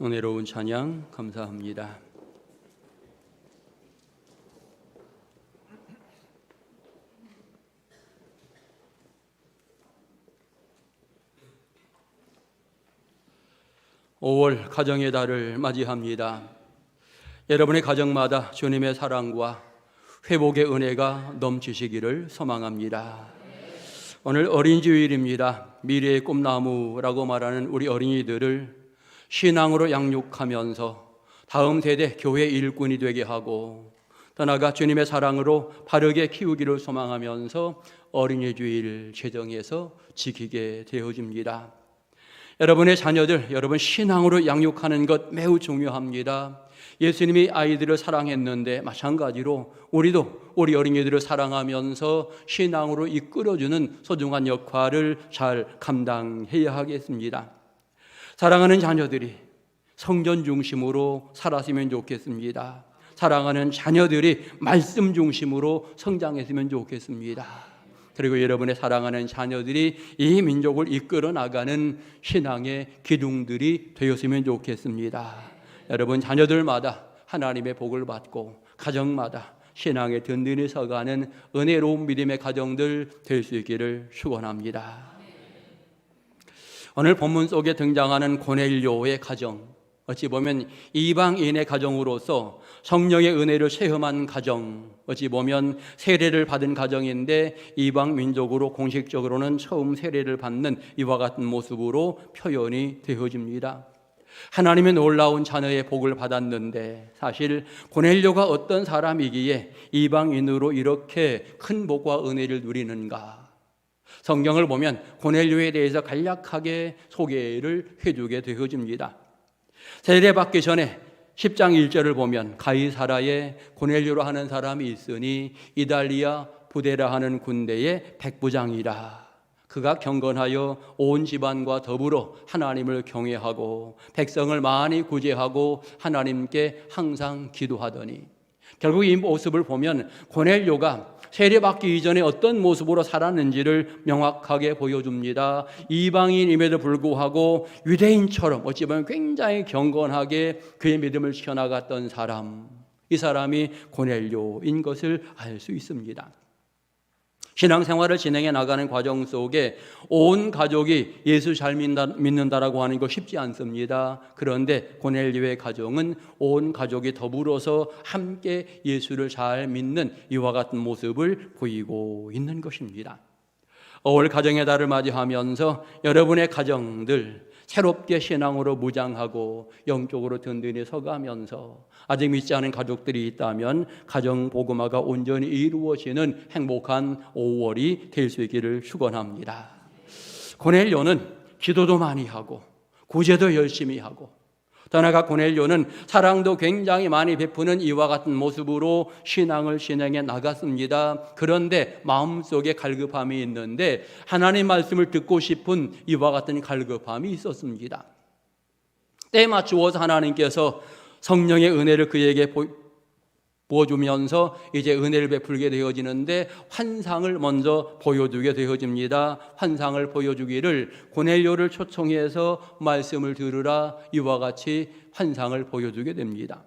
은혜로운 찬양 감사합니다. (5월) 가정의 달을 맞이합니다. 여러분의 가정마다 주님의 사랑과 회복의 은혜가 넘치시기를 소망합니다. 오늘 어린이주일입니다. 미래의 꿈나무라고 말하는 우리 어린이들을 신앙으로 양육하면서 다음 세대 교회 일꾼이 되게 하고 더 나아가 주님의 사랑으로 바르게 키우기를 소망하면서 어린이주일 제정해서 지키게 되어집니다. 여러분의 자녀들, 여러분 신앙으로 양육하는 것 매우 중요합니다. 예수님이 아이들을 사랑했는데 마찬가지로 우리도 우리 어린이들을 사랑하면서 신앙으로 이끌어주는 소중한 역할을 잘 감당해야 하겠습니다. 사랑하는 자녀들이 성전 중심으로 살았으면 좋겠습니다. 사랑하는 자녀들이 말씀 중심으로 성장했으면 좋겠습니다. 그리고 여러분의 사랑하는 자녀들이 이 민족을 이끌어 나가는 신앙의 기둥들이 되었으면 좋겠습니다. 여러분 자녀들마다 하나님의 복을 받고 가정마다 신앙의 든든히 서가는 은혜로운 믿음의 가정들 될 수 있기를 축원합니다. 오늘 본문 속에 등장하는 고넬료의 가정, 어찌 보면 이방인의 가정으로서 성령의 은혜를 체험한 가정, 어찌 보면 세례를 받은 가정인데 이방 민족으로 공식적으로는 처음 세례를 받는 이와 같은 모습으로 표현이 되어집니다. 하나님의 놀라운 자녀의 복을 받았는데 사실 고넬료가 어떤 사람이기에 이방인으로 이렇게 큰 복과 은혜를 누리는가? 성경을 보면 고넬료에 대해서 간략하게 소개를 해주게 되어집니다. 세례받기 전에 10장 1절을 보면 가이사라에 고넬료로 하는 사람이 있으니 이달리아 부데라 하는 군대의 백부장이라. 그가 경건하여 온 집안과 더불어 하나님을 경외하고 백성을 많이 구제하고 하나님께 항상 기도하더니, 결국 이 모습을 보면 고넬료가 세례받기 이전에 어떤 모습으로 살았는지를 명확하게 보여줍니다. 이방인임에도 불구하고 유대인처럼 어찌 보면 굉장히 경건하게 그의 믿음을 지켜나갔던 사람, 이 사람이 고넬료인 것을 알 수 있습니다. 신앙생활을 진행해 나가는 과정 속에 온 가족이 예수 잘 믿는다라고 하는 거 쉽지 않습니다. 그런데 고넬료의 가정은 온 가족이 더불어서 함께 예수를 잘 믿는 이와 같은 모습을 보이고 있는 것입니다. 5월 가정의 달을 맞이하면서 여러분의 가정들 새롭게 신앙으로 무장하고 영적으로 든든히 서가면서 아직 믿지 않은 가족들이 있다면 가정 복음화가 온전히 이루어지는 행복한 5월이 될 수 있기를 축원합니다. 고넬료는 기도도 많이 하고 구제도 열심히 하고 더 나아가 고넬료는 사랑도 굉장히 많이 베푸는 이와 같은 모습으로 신앙을 진행해 나갔습니다. 그런데 마음속에 갈급함이 있는데 하나님 말씀을 듣고 싶은 이와 같은 갈급함이 있었습니다. 때에 맞추어서 하나님께서 성령의 은혜를 그에게 부어주면서 이제 은혜를 베풀게 되어지는데 환상을 먼저 보여주게 되어집니다. 환상을 보여주기를 고넬료를 초청해서 말씀을 들으라, 이와 같이 환상을 보여주게 됩니다.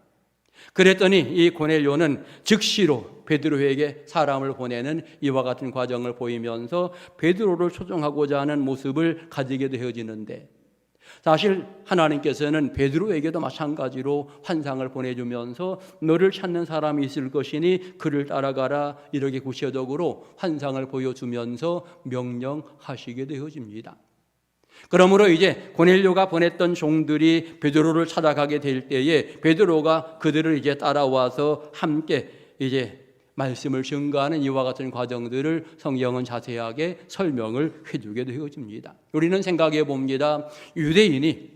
그랬더니 이 고넬료는 즉시로 베드로에게 사람을 보내는 이와 같은 과정을 보이면서 베드로를 초청하고자 하는 모습을 가지게 되어지는데, 사실 하나님께서는 베드로에게도 마찬가지로 환상을 보내주면서 너를 찾는 사람이 있을 것이니 그를 따라가라, 이렇게 구체적으로 환상을 보여주면서 명령하시게 되어집니다. 그러므로 이제 고넬료가 보냈던 종들이 베드로를 찾아가게 될 때에 베드로가 그들을 이제 따라와서 함께 이제 말씀을 증거하는 이와 같은 과정들을 성경은 자세하게 설명을 해주게 되어집니다. 우리는 생각해 봅니다. 유대인이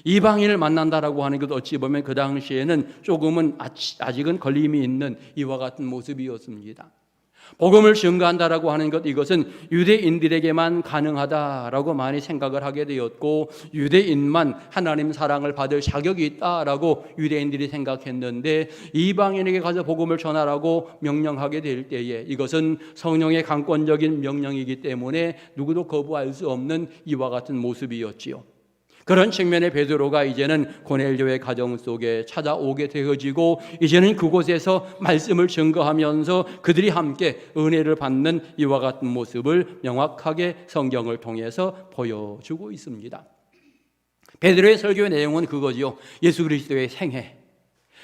이방인을 만난다라고 하는 것, 어찌 보면 그 당시에는 조금은 아직은 걸림이 있는 이와 같은 모습이었습니다. 복음을 증거한다라고 하는 것, 이것은 유대인들에게만 가능하다라고 많이 생각을 하게 되었고 유대인만 하나님 사랑을 받을 자격이 있다라고 유대인들이 생각했는데, 이방인에게 가서 복음을 전하라고 명령하게 될 때에 이것은 성령의 강권적인 명령이기 때문에 누구도 거부할 수 없는 이와 같은 모습이었지요. 그런 측면의 베드로가 이제는 고넬료의 가정 속에 찾아오게 되어지고 이제는 그곳에서 말씀을 증거하면서 그들이 함께 은혜를 받는 이와 같은 모습을 명확하게 성경을 통해서 보여주고 있습니다. 베드로의 설교의 내용은 그거지요. 예수 그리스도의 생애,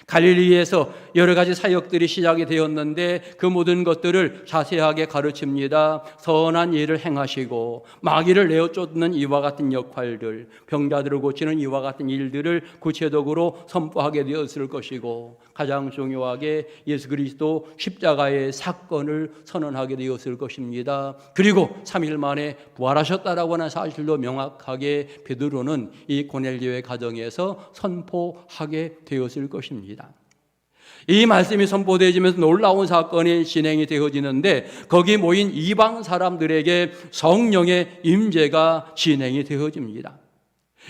갈릴리에서 여러 가지 사역들이 시작이 되었는데 그 모든 것들을 자세하게 가르칩니다. 선한 일을 행하시고 마귀를 내어 쫓는 이와 같은 역할들, 병자들을 고치는 이와 같은 일들을 구체적으로 선포하게 되었을 것이고 가장 중요하게 예수 그리스도 십자가의 사건을 선언하게 되었을 것입니다. 그리고 3일 만에 부활하셨다라고 하는 사실도 명확하게 베드로는 이 고넬료의 가정에서 선포하게 되었을 것입니다. 이 말씀이 선포되어지면서 놀라운 사건이 진행이 되어지는데 거기 모인 이방 사람들에게 성령의 임재가 진행이 되어집니다.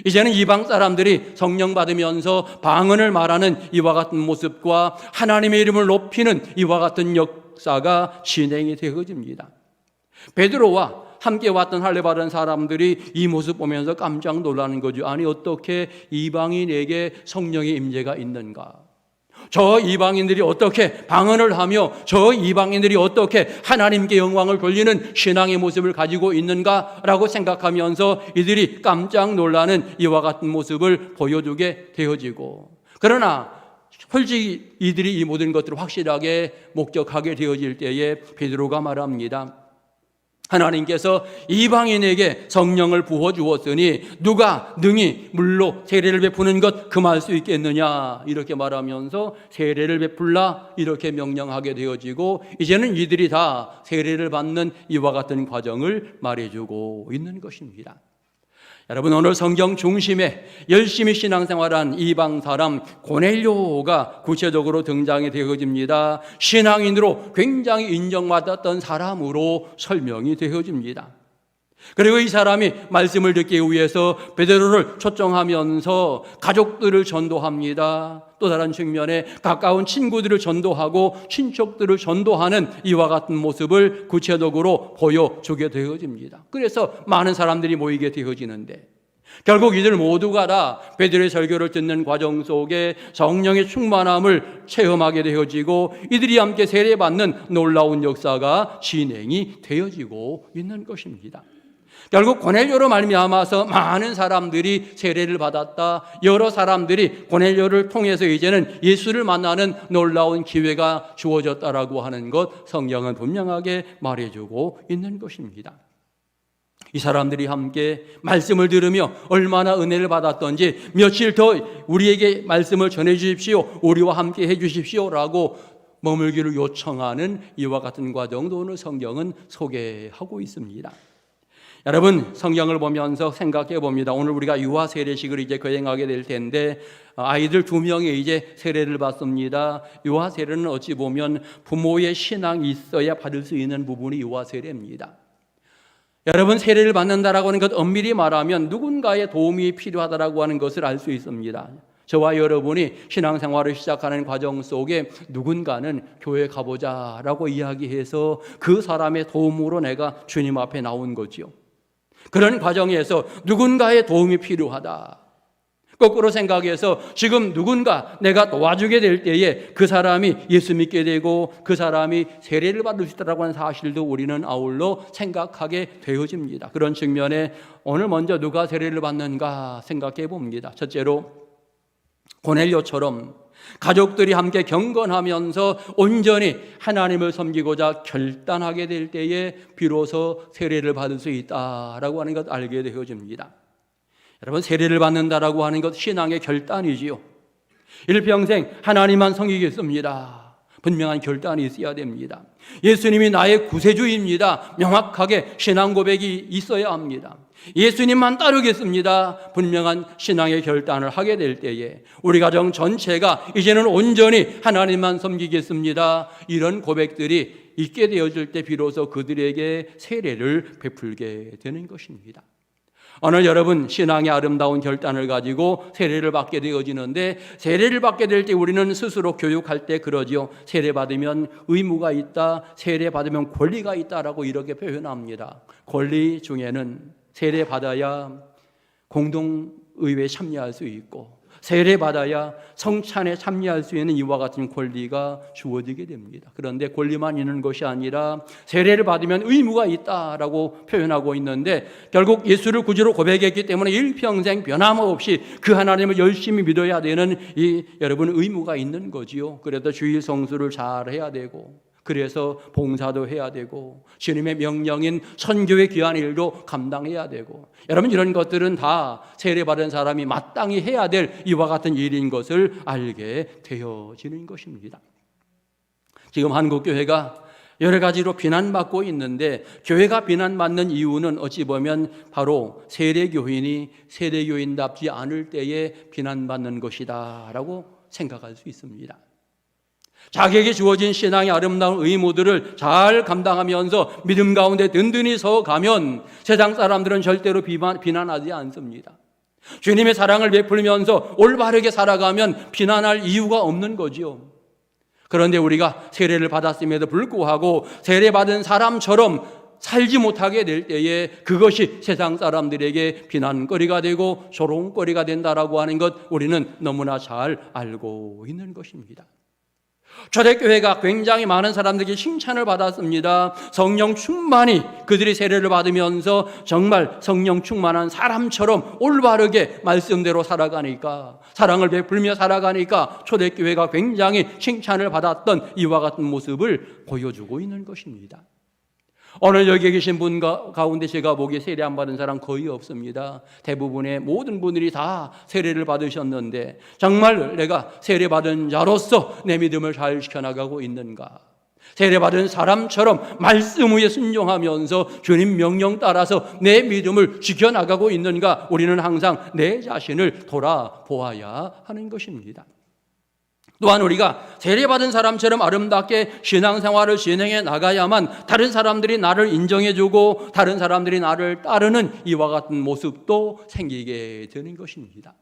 이제는 이방 사람들이 성령 받으면서 방언을 말하는 이와 같은 모습과 하나님의 이름을 높이는 이와 같은 역사가 진행이 되어집니다. 베드로와 함께 왔던 할례 받은 사람들이 이 모습 보면서 깜짝 놀라는 거죠. 아니 어떻게 이방인에게 성령의 임재가 있는가? 저 이방인들이 어떻게 방언을 하며 저 이방인들이 어떻게 하나님께 영광을 돌리는 신앙의 모습을 가지고 있는가라고 생각하면서 이들이 깜짝 놀라는 이와 같은 모습을 보여주게 되어지고 그러나 솔직히 이들이 이 모든 것들을 확실하게 목격하게 되어질 때에 베드로가 말합니다. 하나님께서 이방인에게 성령을 부어주었으니 누가 능히 물로 세례를 베푸는 것 금할 수 있겠느냐 이렇게 말하면서 세례를 베풀라 이렇게 명령하게 되어지고 이제는 이들이 다 세례를 받는 이와 같은 과정을 말해주고 있는 것입니다. 여러분 오늘 성경 중심에 열심히 신앙생활한 이방 사람 고넬료가 구체적으로 등장이 되어집니다. 신앙인으로 굉장히 인정받았던 사람으로 설명이 되어집니다. 그리고 이 사람이 말씀을 듣기 위해서 베드로를 초청하면서 가족들을 전도합니다. 또 다른 측면에 가까운 친구들을 전도하고 친척들을 전도하는 이와 같은 모습을 구체적으로 보여주게 되어집니다. 그래서 많은 사람들이 모이게 되어지는데 결국 이들 모두가 다 베드로의 설교를 듣는 과정 속에 성령의 충만함을 체험하게 되어지고 이들이 함께 세례받는 놀라운 역사가 진행이 되어지고 있는 것입니다. 결국 고넬료로 말미암아서 많은 사람들이 세례를 받았다. 여러 사람들이 고넬료를 통해서 이제는 예수를 만나는 놀라운 기회가 주어졌다라고 하는 것 성경은 분명하게 말해주고 있는 것입니다. 이 사람들이 함께 말씀을 들으며 얼마나 은혜를 받았던지 며칠 더 우리에게 말씀을 전해 주십시오. 우리와 함께 해 주십시오라고 머물기를 요청하는 이와 같은 과정도 오늘 성경은 소개하고 있습니다. 여러분 성경을 보면서 생각해 봅니다. 오늘 우리가 유아 세례식을 이제 거행하게 될 텐데 아이들 2명이 이제 세례를 받습니다. 유아 세례는 어찌 보면 부모의 신앙이 있어야 받을 수 있는 부분이 유아 세례입니다. 여러분 세례를 받는다라고 하는 것 엄밀히 말하면 누군가의 도움이 필요하다라고 하는 것을 알 수 있습니다. 저와 여러분이 신앙생활을 시작하는 과정 속에 누군가는 교회 가보자라고 이야기해서 그 사람의 도움으로 내가 주님 앞에 나온 거지요. 그런 과정에서 누군가의 도움이 필요하다. 거꾸로 생각해서 지금 누군가 내가 도와주게 될 때에 그 사람이 예수 믿게 되고 그 사람이 세례를 받을 수 있다고 하는 사실도 우리는 아울러 생각하게 되어집니다. 그런 측면에 오늘 먼저 누가 세례를 받는가 생각해 봅니다. 첫째로 고넬료처럼 가족들이 함께 경건하면서 온전히 하나님을 섬기고자 결단하게 될 때에 비로소 세례를 받을 수 있다라고 하는 것 알게 되어집니다. 여러분 세례를 받는다라고 하는 것 신앙의 결단이지요. 일평생 하나님만 섬기겠습니다. 분명한 결단이 있어야 됩니다. 예수님이 나의 구세주입니다. 명확하게 신앙 고백이 있어야 합니다. 예수님만 따르겠습니다. 분명한 신앙의 결단을 하게 될 때에 우리 가정 전체가 이제는 온전히 하나님만 섬기겠습니다. 이런 고백들이 있게 되어질 때 비로소 그들에게 세례를 베풀게 되는 것입니다. 오늘 여러분 신앙의 아름다운 결단을 가지고 세례를 받게 되어지는데 세례를 받게 될 때 우리는 스스로 교육할 때 그러지요. 세례 받으면 의무가 있다. 세례 받으면 권리가 있다라고 이렇게 표현합니다. 권리 중에는 세례 받아야 공동 의회에 참여할 수 있고 세례받아야 성찬에 참여할 수 있는 이와 같은 권리가 주어지게 됩니다. 그런데 권리만 있는 것이 아니라 세례를 받으면 의무가 있다라고 표현하고 있는데 결국 예수를 구주로 고백했기 때문에 일평생 변함없이 그 하나님을 열심히 믿어야 되는 여러분 의무가 있는 거지요. 그래도 주일 성수를 잘 해야 되고 그래서 봉사도 해야 되고 주님의 명령인 선교의 귀한 일도 감당해야 되고 여러분 이런 것들은 다 세례받은 사람이 마땅히 해야 될 이와 같은 일인 것을 알게 되어지는 것입니다. 지금 한국 교회가 여러 가지로 비난받고 있는데 교회가 비난받는 이유는 어찌 보면 바로 세례교인이 세례교인답지 않을 때에 비난받는 것이다 라고 생각할 수 있습니다. 자기에게 주어진 신앙의 아름다운 의무들을 잘 감당하면서 믿음 가운데 든든히 서가면 세상 사람들은 절대로 비난하지 않습니다. 주님의 사랑을 베풀면서 올바르게 살아가면 비난할 이유가 없는 거지요. 그런데 우리가 세례를 받았음에도 불구하고 세례받은 사람처럼 살지 못하게 될 때에 그것이 세상 사람들에게 비난거리가 되고 조롱거리가 된다라고 하는 것 우리는 너무나 잘 알고 있는 것입니다. 초대교회가 굉장히 많은 사람들에게 칭찬을 받았습니다. 성령 충만히 그들이 세례를 받으면서 정말 성령 충만한 사람처럼 올바르게 말씀대로 살아가니까 사랑을 베풀며 살아가니까 초대교회가 굉장히 칭찬을 받았던 이와 같은 모습을 보여주고 있는 것입니다. 오늘 여기 계신 분 가운데 제가 보기에 세례 안 받은 사람 거의 없습니다. 대부분의 모든 분들이 다 세례를 받으셨는데 정말 내가 세례 받은 자로서 내 믿음을 잘 지켜나가고 있는가? 세례 받은 사람처럼 말씀 위에 순종하면서 주님 명령 따라서 내 믿음을 지켜나가고 있는가? 우리는 항상 내 자신을 돌아보아야 하는 것입니다. 또한 우리가 세례받은 사람처럼 아름답게 신앙생활을 진행해 나가야만 다른 사람들이 나를 인정해주고 다른 사람들이 나를 따르는 이와 같은 모습도 생기게 되는 것입니다.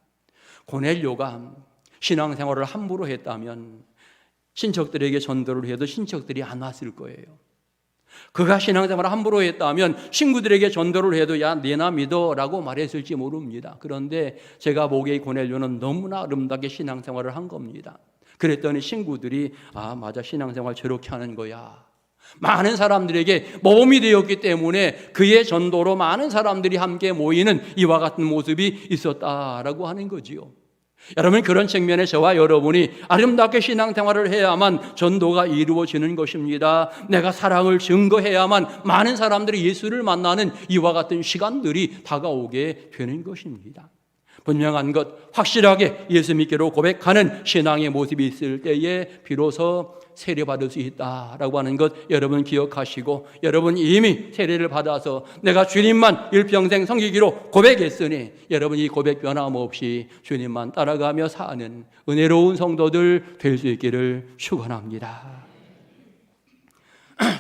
고넬료가 신앙생활을 함부로 했다면 친척들에게 전도를 해도 친척들이 안 왔을 거예요. 그가 신앙생활을 함부로 했다면 친구들에게 전도를 해도 야 내나 믿어라고 말했을지 모릅니다. 그런데 제가 보기에 고넬료는 너무나 아름답게 신앙생활을 한 겁니다. 그랬더니 친구들이 아 맞아 신앙생활 저렇게 하는 거야. 많은 사람들에게 모범이 되었기 때문에 그의 전도로 많은 사람들이 함께 모이는 이와 같은 모습이 있었다라고 하는 거지요. 여러분 그런 측면에 저와 여러분이 아름답게 신앙생활을 해야만 전도가 이루어지는 것입니다. 내가 사랑을 증거해야만 많은 사람들이 예수를 만나는 이와 같은 시간들이 다가오게 되는 것입니다. 분명한 것 확실하게 예수 믿기로 고백하는 신앙의 모습이 있을 때에 비로소 세례받을 수 있다라고 하는 것 여러분 기억하시고 여러분 이미 세례를 받아서 내가 주님만 일평생 섬기기로 고백했으니 여러분 이 고백 변함없이 주님만 따라가며 사는 은혜로운 성도들 될 수 있기를 축원합니다.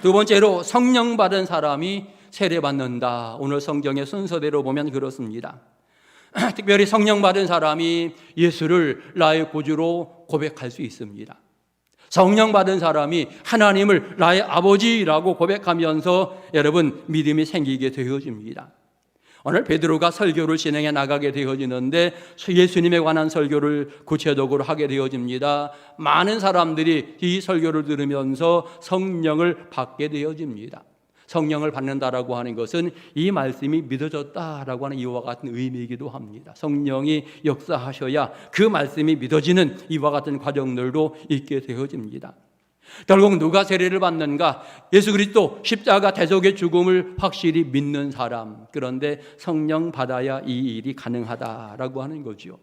두 번째로 성령 받은 사람이 세례받는다. 오늘 성경의 순서대로 보면 그렇습니다. 특별히 성령 받은 사람이 예수를 나의 구주로 고백할 수 있습니다. 성령 받은 사람이 하나님을 나의 아버지라고 고백하면서 여러분 믿음이 생기게 되어집니다. 오늘 베드로가 설교를 진행해 나가게 되어지는데 예수님에 관한 설교를 구체적으로 하게 되어집니다. 많은 사람들이 이 설교를 들으면서 성령을 받게 되어집니다. 성령을 받는다라고 하는 것은 이 말씀이 믿어졌다라고 하는 이와 같은 의미이기도 합니다. 성령이 역사하셔야 그 말씀이 믿어지는 이와 같은 과정들도 있게 되어집니다. 결국 누가 세례를 받는가? 예수 그리스도 십자가 대속의 죽음을 확실히 믿는 사람. 그런데 성령 받아야 이 일이 가능하다라고 하는 거죠.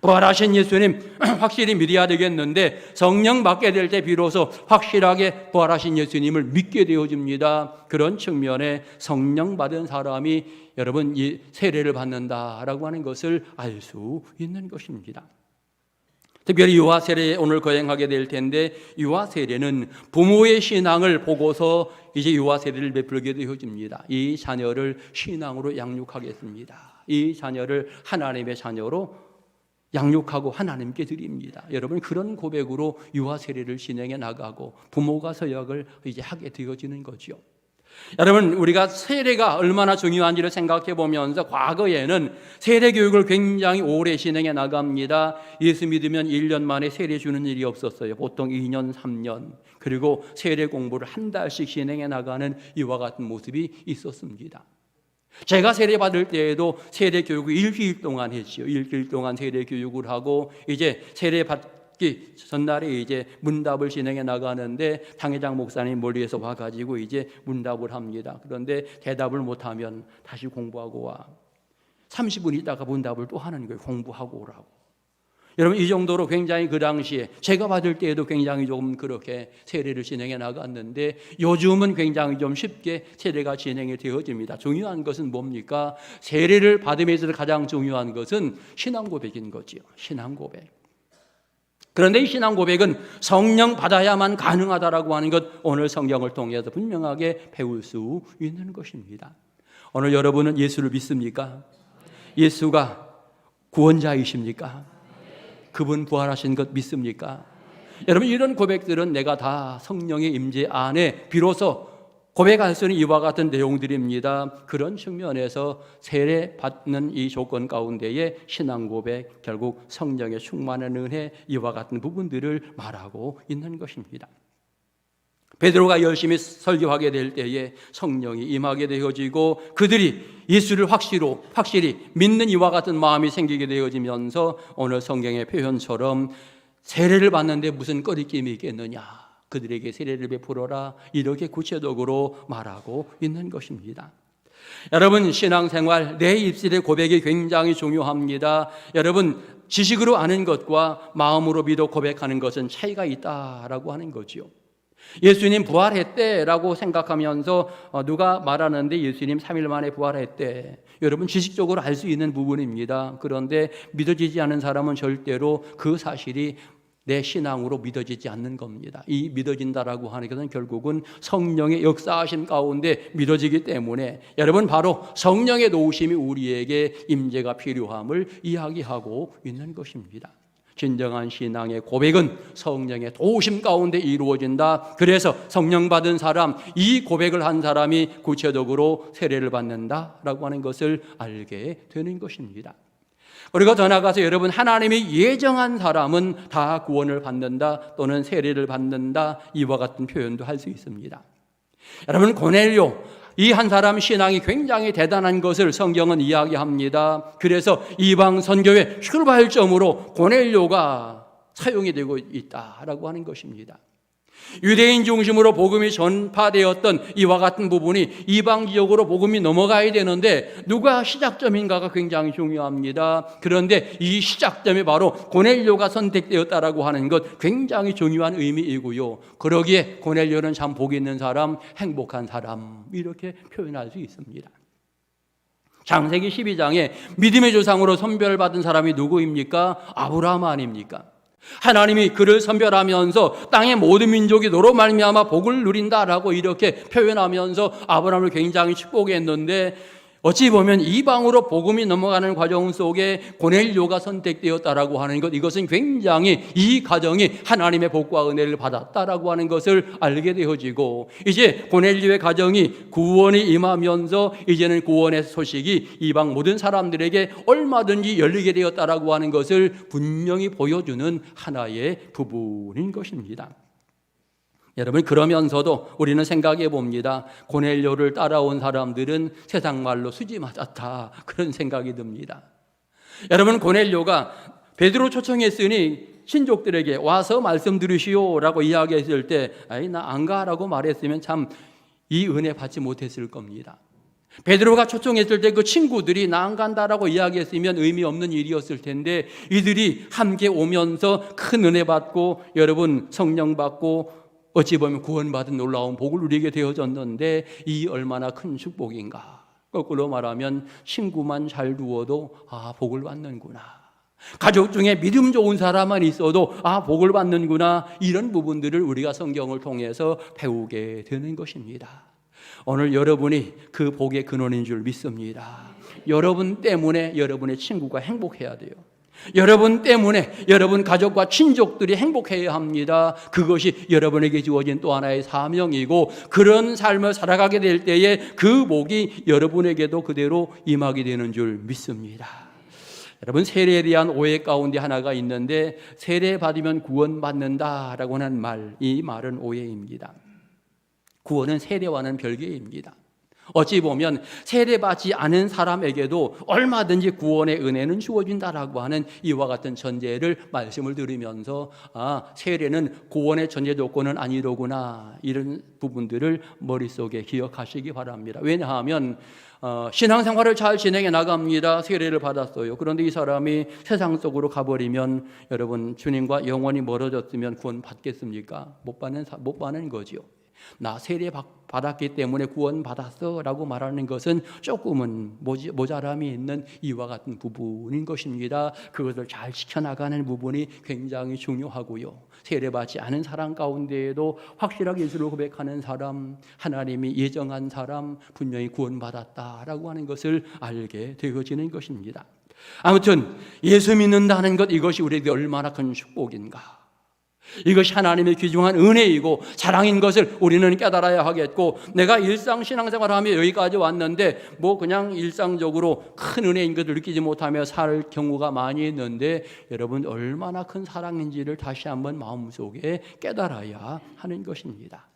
부활하신 예수님 확실히 믿어야 되겠는데 성령 받게 될 때 비로소 확실하게 부활하신 예수님을 믿게 되어집니다. 그런 측면에 성령 받은 사람이 여러분 이 세례를 받는다라고 하는 것을 알 수 있는 것입니다. 특별히 유아 세례에 오늘 거행하게 될 텐데 유아 세례는 부모의 신앙을 보고서 이제 유아 세례를 베풀게 되어집니다. 이 자녀를 신앙으로 양육하겠습니다. 이 자녀를 하나님의 자녀로 양육하고 하나님께 드립니다. 여러분 그런 고백으로 유아 세례를 진행해 나가고 부모가 서약을 이제 하게 되어지는 거죠. 여러분, 우리가 세례가 얼마나 중요한지를 생각해 보면서 과거에는 세례 교육을 굉장히 오래 진행해 나갑니다. 예수 믿으면 1년 만에 세례 주는 일이 없었어요. 보통 2년, 3년. 그리고 세례 공부를 한 달씩 진행해 나가는 이와 같은 모습이 있었습니다. 제가 세례 받을 때에도 세례 교육을 일주일 동안 했지요. 일주일 동안 세례 교육을 하고 이제 세례 받기 전날에 이제 문답을 진행해 나가는데 당회장 목사님 멀리에서 와가지고 이제 문답을 합니다. 그런데 대답을 못하면 다시 공부하고 와. 30분 있다가 문답을 또 하는 거예요. 공부하고 오라고. 여러분, 이 정도로 굉장히 그 당시에 제가 받을 때에도 굉장히 조금 그렇게 세례를 진행해 나갔는데 요즘은 굉장히 좀 쉽게 세례가 진행이 되어집니다. 중요한 것은 뭡니까? 세례를 받음에 있어서 가장 중요한 것은 신앙 고백인 거지요. 신앙 고백. 그런데 이 신앙 고백은 성령 받아야만 가능하다라고 하는 것, 오늘 성경을 통해서 분명하게 배울 수 있는 것입니다. 오늘 여러분은 예수를 믿습니까? 예수가 구원자이십니까? 그분 부활하신 것 믿습니까? 여러분, 이런 고백들은 내가 다 성령의 임재 안에 비로소 고백할 수 있는 이와 같은 내용들입니다. 그런 측면에서 세례 받는 이 조건 가운데에 신앙 고백, 결국 성령의 충만한 은혜, 이와 같은 부분들을 말하고 있는 것입니다. 베드로가 열심히 설교하게 될 때에 성령이 임하게 되어지고 그들이 예수를 확실히 믿는 이와 같은 마음이 생기게 되어지면서 오늘 성경의 표현처럼 세례를 받는데 무슨 꺼리낌이 있겠느냐, 그들에게 세례를 베풀어라, 이렇게 구체적으로 말하고 있는 것입니다. 여러분, 신앙생활, 내 입술의 고백이 굉장히 중요합니다. 여러분, 지식으로 아는 것과 마음으로 믿어 고백하는 것은 차이가 있다라고 하는 거지요. 예수님 부활했대라고 생각하면서 누가 말하는데 예수님 3일 만에 부활했대. 여러분, 지식적으로 알 수 있는 부분입니다. 그런데 믿어지지 않은 사람은 절대로 그 사실이 내 신앙으로 믿어지지 않는 겁니다. 이 믿어진다라고 하는 것은 결국은 성령의 역사하심 가운데 믿어지기 때문에 여러분, 바로 성령의 도우심이 우리에게 임재가 필요함을 이야기하고 있는 것입니다. 진정한 신앙의 고백은 성령의 도우심 가운데 이루어진다. 그래서 성령 받은 사람, 이 고백을 한 사람이 구체적으로 세례를 받는다라고 하는 것을 알게 되는 것입니다. 그리고 더 나아가서 여러분, 하나님이 예정한 사람은 다 구원을 받는다 또는 세례를 받는다, 이와 같은 표현도 할 수 있습니다. 여러분, 고넬료, 이 한 사람 신앙이 굉장히 대단한 것을 성경은 이야기합니다. 그래서 이방 선교의 출발점으로 고넬료가 사용이 되고 있다라고 하는 것입니다. 유대인 중심으로 복음이 전파되었던 이와 같은 부분이 이방 지역으로 복음이 넘어가야 되는데 누가 시작점인가가 굉장히 중요합니다. 그런데 이 시작점이 바로 고넬료가 선택되었다라고 하는 것, 굉장히 중요한 의미이고요. 그러기에 고넬료는 참 복 있는 사람, 행복한 사람, 이렇게 표현할 수 있습니다. 창세기 12장에 믿음의 조상으로 선별받은 사람이 누구입니까? 아브라함 아닙니까? 하나님이 그를 선별하면서 땅의 모든 민족이 너로 말미암아 복을 누린다라고 이렇게 표현하면서 아브라함을 굉장히 축복했는데, 어찌 보면 이방으로 복음이 넘어가는 과정 속에 고넬료가 선택되었다라고 하는 것, 이것은 굉장히 이 가정이 하나님의 복과 은혜를 받았다라고 하는 것을 알게 되어지고, 이제 고넬료의 가정이 구원이 임하면서 이제는 구원의 소식이 이방 모든 사람들에게 얼마든지 열리게 되었다라고 하는 것을 분명히 보여주는 하나의 부분인 것입니다. 여러분, 그러면서도 우리는 생각해 봅니다. 고넬료를 따라온 사람들은 세상 말로 수지 맞았다, 그런 생각이 듭니다. 여러분, 고넬료가 베드로 초청했으니 신족들에게 와서 말씀 들으시오라고 이야기했을 때 아이 나 안 가라고 말했으면 참 이 은혜 받지 못했을 겁니다. 베드로가 초청했을 때 그 친구들이 나 안 간다라고 이야기했으면 의미 없는 일이었을 텐데, 이들이 함께 오면서 큰 은혜 받고 여러분 성령 받고 어찌 보면 구원받은 놀라운 복을 누리게 되어졌는데, 이 얼마나 큰 축복인가. 거꾸로 말하면 친구만 잘 두어도 복을 받는구나, 가족 중에 믿음 좋은 사람만 있어도 복을 받는구나, 이런 부분들을 우리가 성경을 통해서 배우게 되는 것입니다. 오늘 여러분이 그 복의 근원인 줄 믿습니다. 여러분 때문에 여러분의 친구가 행복해야 돼요. 여러분 때문에 여러분 가족과 친족들이 행복해야 합니다. 그것이 여러분에게 주어진 또 하나의 사명이고, 그런 삶을 살아가게 될 때에 그 복이 여러분에게도 그대로 임하게 되는 줄 믿습니다. 여러분, 세례에 대한 오해 가운데 하나가 있는데, 세례 받으면 구원받는다라고 하는 말, 이 말은 오해입니다. 구원은 세례와는 별개입니다. 어찌 보면 세례받지 않은 사람에게도 얼마든지 구원의 은혜는 주어진다라고 하는 이와 같은 전제를 말씀을 들으면서, 세례는 구원의 전제 조건은 아니로구나, 이런 부분들을 머릿속에 기억하시기 바랍니다. 왜냐하면 신앙생활을 잘 진행해 나갑니다. 세례를 받았어요. 그런데 이 사람이 세상 속으로 가버리면, 여러분, 주님과 영원히 멀어졌으면 구원 받겠습니까? 못 받는 거죠. 나 세례 받았기 때문에 구원 받았어 라고 말하는 것은 조금은 모자람이 있는 이와 같은 부분인 것입니다. 그것을 잘 지켜나가는 부분이 굉장히 중요하고요. 세례받지 않은 사람 가운데에도 확실하게 예수를 고백하는 사람, 하나님이 예정한 사람, 분명히 구원받았다라고 하는 것을 알게 되어지는 것입니다. 아무튼 예수 믿는다는 것, 이것이 우리에게 얼마나 큰 축복인가, 이것이 하나님의 귀중한 은혜이고 자랑인 것을 우리는 깨달아야 하겠고, 내가 일상 신앙생활을 하며 여기까지 왔는데 그냥 일상적으로 큰 은혜인 것을 느끼지 못하며 살 경우가 많이 있는데, 여러분, 얼마나 큰 사랑인지를 다시 한번 마음속에 깨달아야 하는 것입니다.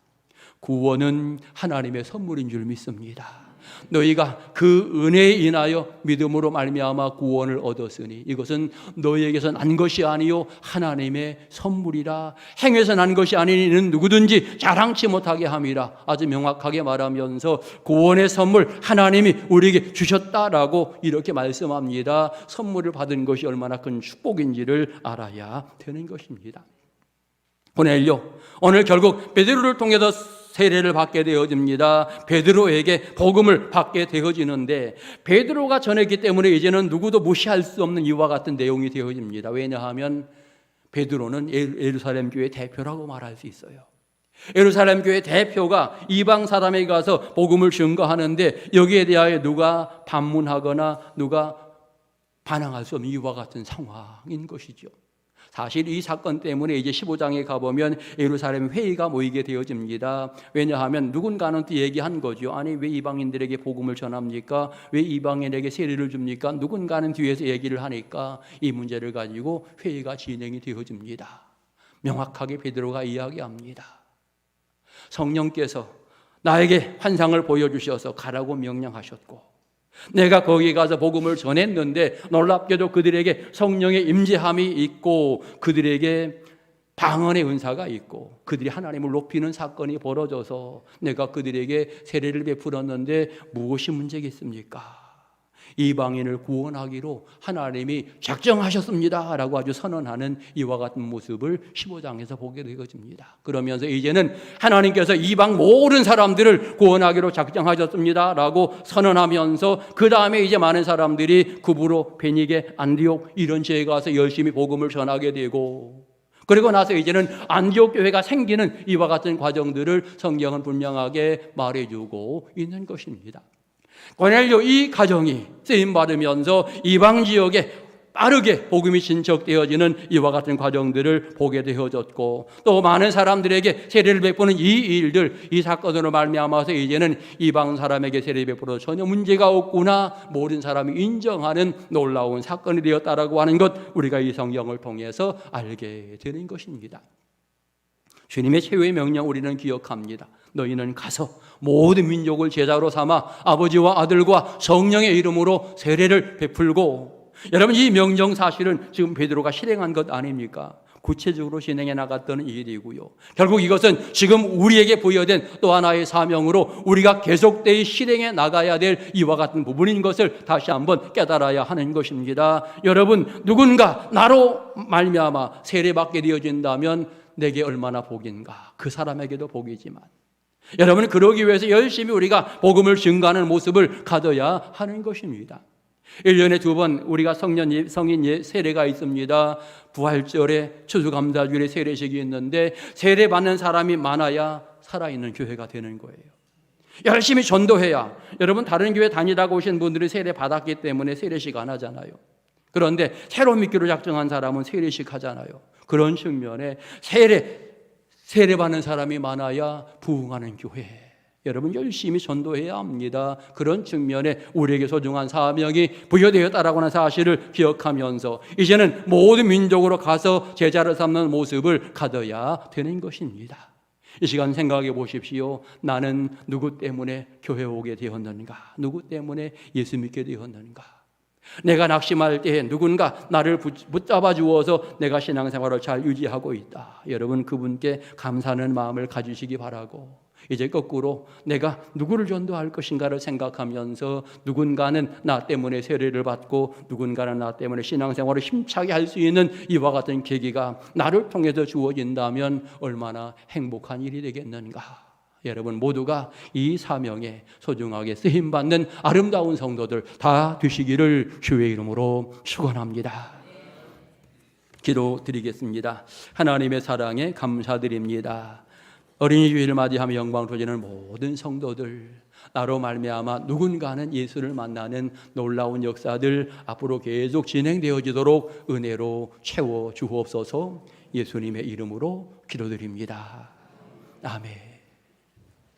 구원은 하나님의 선물인 줄 믿습니다. 너희가 그 은혜에 인하여 믿음으로 말미암아 구원을 얻었으니 이것은 너희에게서 난 것이 아니요 하나님의 선물이라. 행해서 난 것이 아니니 이는 누구든지 자랑치 못하게 함이라. 아주 명확하게 말하면서 구원의 선물 하나님이 우리에게 주셨다라고 이렇게 말씀합니다. 선물을 받은 것이 얼마나 큰 축복인지를 알아야 되는 것입니다. 고넬료, 오늘 결국 베드로를 통해서 세례를 받게 되어집니다. 베드로에게 복음을 받게 되어지는데, 베드로가 전했기 때문에 이제는 누구도 무시할 수 없는 이와 같은 내용이 되어집니다. 왜냐하면 베드로는 예루살렘 교회 대표라고 말할 수 있어요. 예루살렘 교회 대표가 이방 사람에게 가서 복음을 증거하는데, 여기에 대하여 누가 반문하거나 누가 반항할 수 없는 이와 같은 상황인 것이죠. 사실 이 사건 때문에 이제 15장에 가보면 예루살렘 회의가 모이게 되어집니다. 왜냐하면 누군가는 또 얘기한 거죠. 아니, 왜 이방인들에게 복음을 전합니까? 왜 이방인에게 세례를 줍니까? 누군가는 뒤에서 얘기를 하니까 이 문제를 가지고 회의가 진행이 되어집니다. 명확하게 베드로가 이야기합니다. 성령께서 나에게 환상을 보여주셔서 가라고 명령하셨고, 내가 거기 가서 복음을 전했는데 놀랍게도 그들에게 성령의 임재함이 있고 그들에게 방언의 은사가 있고 그들이 하나님을 높이는 사건이 벌어져서 내가 그들에게 세례를 베풀었는데 무엇이 문제겠습니까? 이방인을 구원하기로 하나님이 작정하셨습니다 라고 아주 선언하는 이와 같은 모습을 15장에서 보게 되어집니다. 그러면서 이제는 하나님께서 이방 모든 사람들을 구원하기로 작정하셨습니다 라고 선언하면서, 그 다음에 이제 많은 사람들이 구브로, 베니게, 안디옥 이런 지에 가서 열심히 복음을 전하게 되고, 그리고 나서 이제는 안디옥 교회가 생기는 이와 같은 과정들을 성경은 분명하게 말해주고 있는 것입니다. 고넬료 이 가정이 쓰임받으면서 이방 지역에 빠르게 복음이 진척되어지는 이와 같은 과정들을 보게 되어졌고, 또 많은 사람들에게 세례를 베푸는 이 일들, 이 사건으로 말미암아서 이제는 이방 사람에게 세례 베풀어도 전혀 문제가 없구나, 모든 사람이 인정하는 놀라운 사건이 되었다라고 하는 것, 우리가 이 성경을 통해서 알게 되는 것입니다. 주님의 최후의 명령 우리는 기억합니다. 너희는 가서 모든 민족을 제자로 삼아 아버지와 아들과 성령의 이름으로 세례를 베풀고, 여러분, 이 명령 사실은 지금 베드로가 실행한 것 아닙니까? 구체적으로 진행해 나갔던 일이고요. 결국 이것은 지금 우리에게 부여된 또 하나의 사명으로 우리가 계속되이 실행해 나가야 될 이와 같은 부분인 것을 다시 한번 깨달아야 하는 것입니다. 여러분, 누군가 나로 말미암아 세례받게 되어진다면 내게 얼마나 복인가. 그 사람에게도 복이지만, 여러분, 그러기 위해서 열심히 우리가 복음을 증거하는 모습을 가져야 하는 것입니다. 1년에 2번 우리가 성인 세례가 있습니다. 부활절에, 추수감사주일에 세례식이 있는데 세례받는 사람이 많아야 살아있는 교회가 되는 거예요. 열심히 전도해야. 여러분, 다른 교회 다니다가 오신 분들이 세례 받았기 때문에 세례식 안 하잖아요. 그런데 새로 믿기로 작정한 사람은 세례식 하잖아요. 그런 측면에 세례받는 사람이 많아야 부흥하는 교회. 여러분 열심히 전도해야 합니다. 그런 측면에 우리에게 소중한 사명이 부여되었다라고 하는 사실을 기억하면서 이제는 모든 민족으로 가서 제자를 삼는 모습을 가져야 되는 것입니다. 이 시간 생각해 보십시오. 나는 누구 때문에 교회 오게 되었는가? 누구 때문에 예수 믿게 되었는가? 내가 낙심할 때 누군가 나를 붙잡아 주어서 내가 신앙생활을 잘 유지하고 있다. 여러분 그분께 감사하는 마음을 가지시기 바라고, 이제 거꾸로 내가 누구를 전도할 것인가를 생각하면서 누군가는 나 때문에 세례를 받고 누군가는 나 때문에 신앙생활을 힘차게 할 수 있는 이와 같은 계기가 나를 통해서 주어진다면 얼마나 행복한 일이 되겠는가. 여러분 모두가 이 사명에 소중하게 쓰임받는 아름다운 성도들 다 되시기를 주의 이름으로 축원합니다. 기도드리겠습니다. 하나님의 사랑에 감사드립니다. 어린이 주일을 맞이하며 영광 돌리는 모든 성도들, 나로 말미암아 누군가는 예수를 만나는 놀라운 역사들 앞으로 계속 진행되어지도록 은혜로 채워 주옵소서. 예수님의 이름으로 기도드립니다. 아멘.